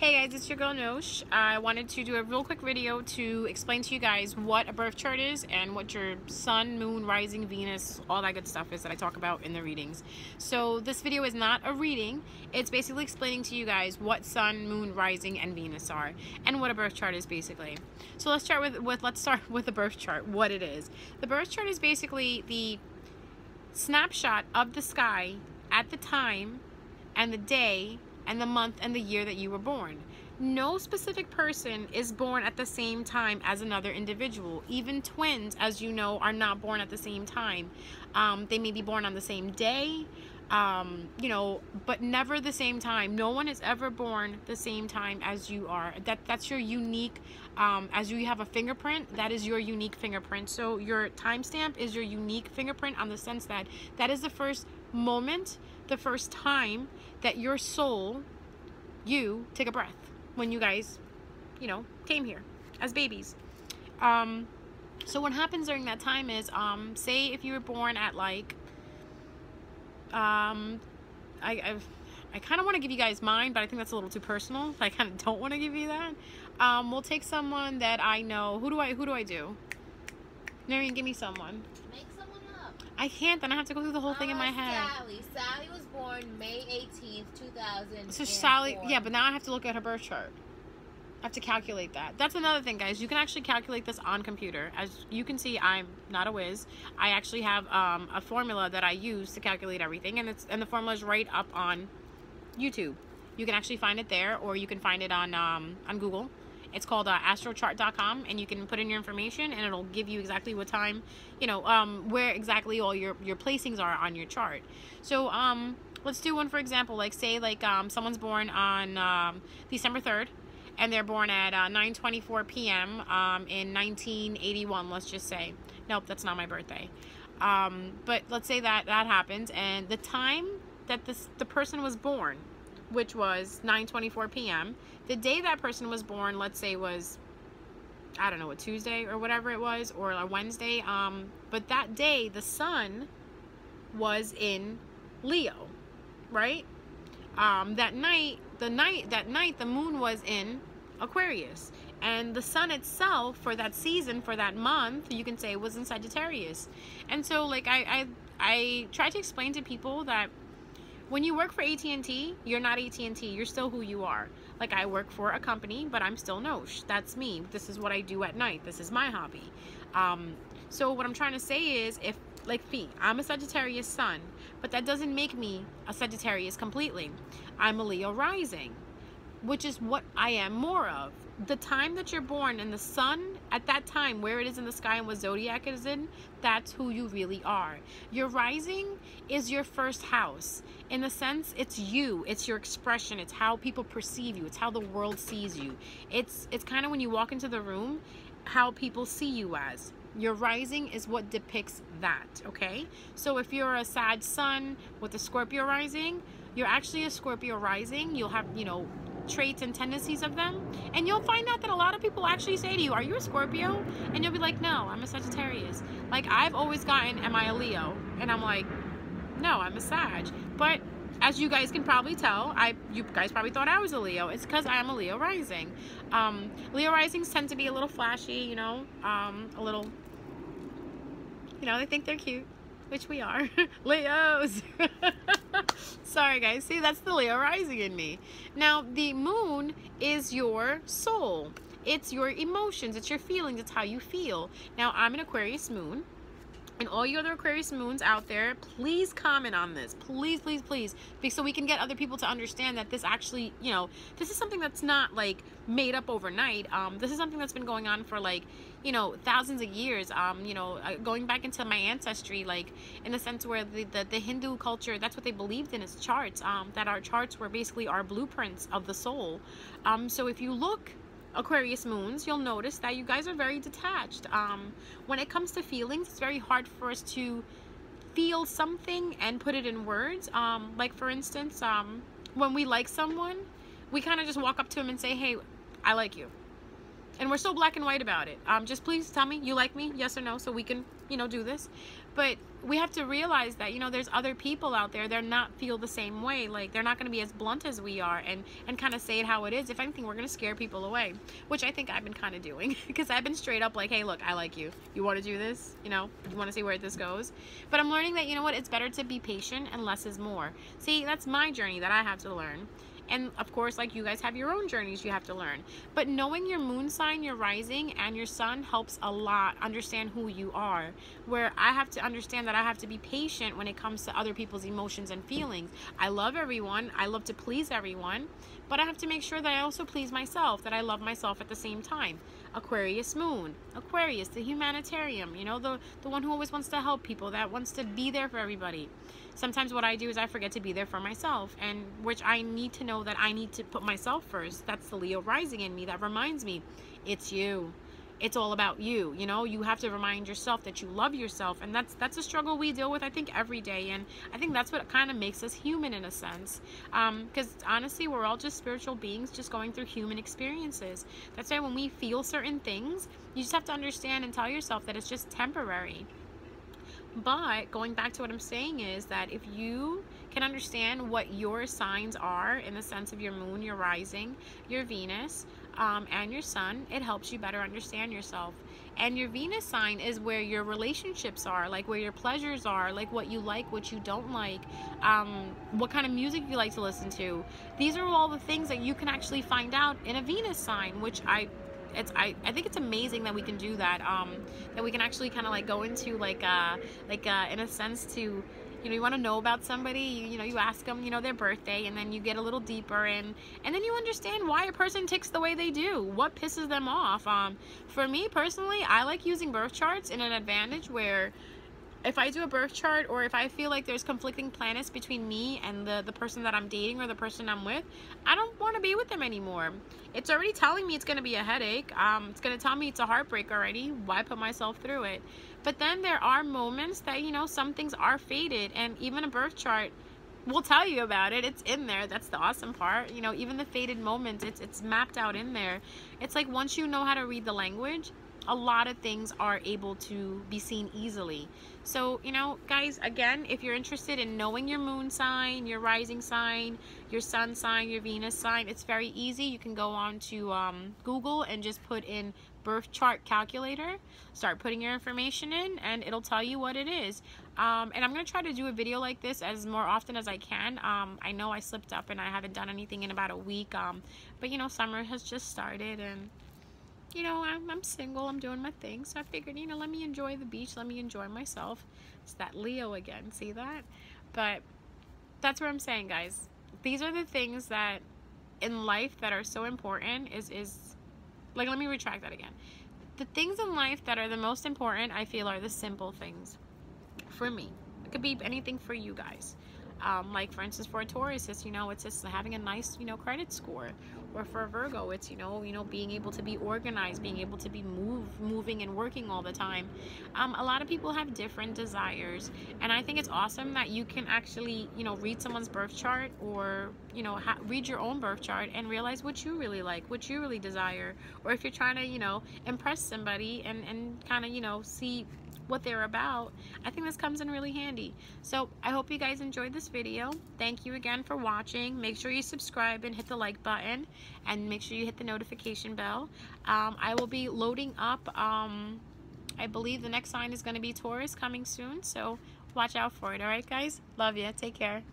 Hey guys, it's your girl Nosh. I wanted to do a real quick video to explain to you guys what a birth chart is and what your sun, moon, rising, Venus, all that good stuff is that I talk about in the readings. So this video is not a reading. It's basically explaining to you guys what sun, moon, rising, and Venus are and what a birth chart is basically. So let's start with the birth chart, what it is. The birth chart is basically the snapshot of the sky at the time and the day and the month and the year that you were born. No specific person is born at the same time as another individual. Even twins, as you know, are not born at the same time. They may be born on the same day, you know, but never the same time. No one is ever born the same time as you are. That's your unique, as you have a fingerprint, that is your unique fingerprint. So your timestamp is your unique fingerprint on the sense that that is the first moment, the first time that your soul, you take a breath when you guys, you know, came here as babies. So what happens during that time is, say if you were born at like, I kind of want to give you guys mine, but I think that's a little too personal. I kind of don't want to give you that. We'll take someone that I know. Who do I do? Marion, give me someone. Make someone up. I can't, then I have to go through the whole thing in my head. Sally was born May 18th, 2000. So Sally, yeah, but now I have to look at her birth chart. I have to calculate that. That's another thing, guys. You can actually calculate this on computer. As you can see, I'm not a whiz. I actually have a formula that I use to calculate everything, and the formula is right up on YouTube. You can actually find it there, or you can find it on Google. It's called astrochart.com, and you can put in your information, and it'll give you exactly what time, you know, where exactly all your placings are on your chart. So let's do one for example. Like say like someone's born on December 3rd, and they're born at 9:24 p.m. In 1981. Let's just say. Nope, that's not my birthday. But let's say that happens, and the time that the person was born, which was 9:24 p.m. The day that person was born, let's say, was, I don't know, a Tuesday or whatever it was, or a Wednesday. But that day, the sun was in Leo, right? That night, the moon was in Aquarius, and the sun itself for that season, for that month, you can say, was in Sagittarius. And so, like, I try to explain to people that when you work for AT&T, you're not AT&T. You're still who you are. Like, I work for a company, but I'm still Nosh. That's me. This is what I do at night. This is my hobby. So what I'm trying to say is, if, like me, I'm a Sagittarius sun, but that doesn't make me a Sagittarius completely. I'm a Leo rising, which is what I am more of. The time that you're born and the sun at that time, where it is in the sky and what zodiac it is in, that's who you really are. Your rising is your first house. In a sense, it's you. It's your expression. It's how people perceive you. It's how the world sees you. It's kind of when you walk into the room, how people see you as. Your rising is what depicts that, okay? So if you're a Sag sun with a Scorpio rising, you're actually a Scorpio rising. You'll have, you know, traits and tendencies of them, and you'll find out that a lot of people actually say to you, are you a Scorpio? And you'll be like, no, I'm a Sagittarius. Like, I've always gotten, am I a Leo? And I'm like, no, I'm a Sag. But as you guys can probably tell, you guys probably thought I was a Leo. It's because I'm a Leo rising. Leo risings tend to be a little flashy, you know, a little, you know, they think they're cute, which we are. Leos. Sorry guys, see, that's the Leo rising in me. Now the moon is your soul. It's your emotions, it's your feelings, it's how you feel. Now I'm an Aquarius moon, and all you other Aquarius moons out there, please comment on this, please, please, please, so we can get other people to understand that this actually, you know, this is something that's not like made up overnight. This is something that's been going on for, like, you know, thousands of years. You know, going back into my ancestry, like in the sense where the Hindu culture, that's what they believed in, as charts. That our charts were basically our blueprints of the soul. So if you look, Aquarius moons, you'll notice that you guys are very detached. When it comes to feelings, it's very hard for us to feel something and put it in words. Like for instance, when we like someone, we kind of just walk up to them and say, hey, I like you. And we're so black and white about it. Just please tell me you like me, yes or no, so we can, you know, do this. But we have to realize that, you know, there's other people out there, they're not feel the same way. Like, they're not going to be as blunt as we are and kind of say it how it is. If anything, we're going to scare people away, which I think I've been kind of doing because I've been straight up like, hey, look, I like you. You want to do this? You know, you want to see where this goes? But I'm learning that, you know what, it's better to be patient and less is more. See, that's my journey that I have to learn. And of course, like, you guys have your own journeys you have to learn. But knowing your moon sign, your rising, and your sun helps a lot understand who you are. Where I have to understand that I have to be patient when it comes to other people's emotions and feelings. I love everyone. I love to please everyone. But I have to make sure that I also please myself, that I love myself at the same time. Aquarius moon. Aquarius, the humanitarian, you know, the one who always wants to help people, that wants to be there for everybody. Sometimes what I do is I forget to be there for myself, and which I need to know that I need to put myself first. That's the Leo rising in me that reminds me, it's you. It's all about you. You know, you have to remind yourself that you love yourself, and that's a struggle we deal with, I think, every day. And I think that's what kind of makes us human in a sense, because honestly, we're all just spiritual beings just going through human experiences. That's why when we feel certain things, you just have to understand and tell yourself that it's just temporary. But going back to what I'm saying is that if you can understand what your signs are in the sense of your moon, your rising, your Venus, and your sun, it helps you better understand yourself. And your Venus sign is where your relationships are, like where your pleasures are, like what you like, what you don't like, what kind of music you like to listen to. These are all the things that you can actually find out in a Venus sign, which I think it's amazing that we can do that, that we can actually kind of like go into like in a sense to, you know, you want to know about somebody, you know, you ask them, you know, their birthday, and then you get a little deeper and then you understand why a person ticks the way they do, what pisses them off. For me personally, I like using birth charts in an advantage where if I do a birth chart, or if I feel like there's conflicting planets between me and the person that I'm dating or the person I'm with, I don't want to be with them anymore. It's already telling me it's going to be a headache. It's going to tell me it's a heartbreak already. Why put myself through it? But then there are moments that, you know, some things are fated, and even a birth chart will tell you about it. It's in there. That's the awesome part. You know, even the fated moments, it's mapped out in there. It's like once you know how to read the language, a lot of things are able to be seen easily. So, you know, guys, again, if you're interested in knowing your moon sign, your rising sign, your sun sign, your Venus sign, it's very easy. You can go on to Google and just put in birth chart calculator, start putting your information in, and it'll tell you what it is. And I'm going to try to do a video like this as more often as I can. I know I slipped up and I haven't done anything in about a week, but, you know, summer has just started, and you know, I'm single, I'm doing my thing, so I figured, you know, let me enjoy the beach, let me enjoy myself. It's that Leo again, see that? But that's what I'm saying, guys. These are the things that in life that are so important is like, let me retract that again. The things in life that are the most important, I feel, are the simple things for me. It could be anything for you guys. Like for instance, for a Taurus, it's, you know, it's just having a nice, you know, credit score. Or for a Virgo, it's, you know, being able to be organized, being able to be moving and working all the time. A lot of people have different desires, and I think it's awesome that you can actually, you know, read someone's birth chart, or, you know, read your own birth chart and realize what you really like, what you really desire. Or if you're trying to, you know, impress somebody and kind of, you know, see what they're about, I think this comes in really handy. So I hope you guys enjoyed this video. Thank you again for watching. Make sure you subscribe and hit the like button, and make sure you hit the notification bell. I will be loading up, I believe the next sign is going to be Taurus coming soon, so watch out for it. All right, guys, love you, take care.